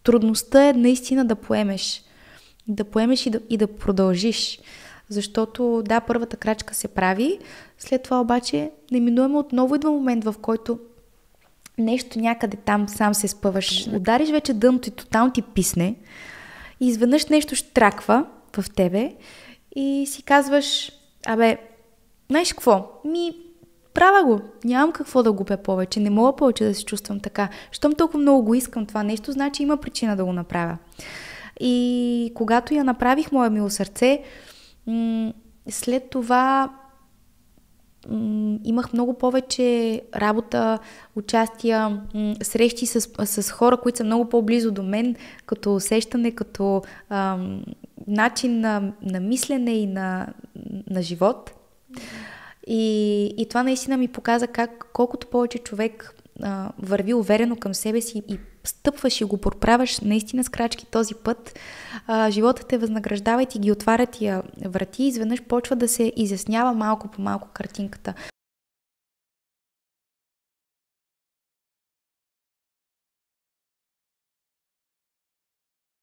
трудността е наистина да поемеш. Да поемеш и да продължиш. Защото да, първата крачка се прави, след това обаче неминуемо отново идва момент, в който нещо някъде там сам се спъваш. Удариш вече дъното и тотално ти писне и изведнъж нещо щраква в тебе и си казваш, знаеш какво? Права го. Нямам какво да губя повече. Не мога повече да се чувствам така. Щом толкова много го искам това нещо, значи има причина да го направя. И когато я направих, Мое мило сърце, след това имах много повече работа, участия, срещи с хора, които са много по-близо до мен, като усещане, като начин на мислене и на живот. И това наистина ми показа колкото повече човек върви уверено към себе си и стъпваш и го проправяш наистина с крачки този път, животът те възнаграждава и ти ги отваря тия врати и изведнъж почва да се изяснява малко по малко картинката.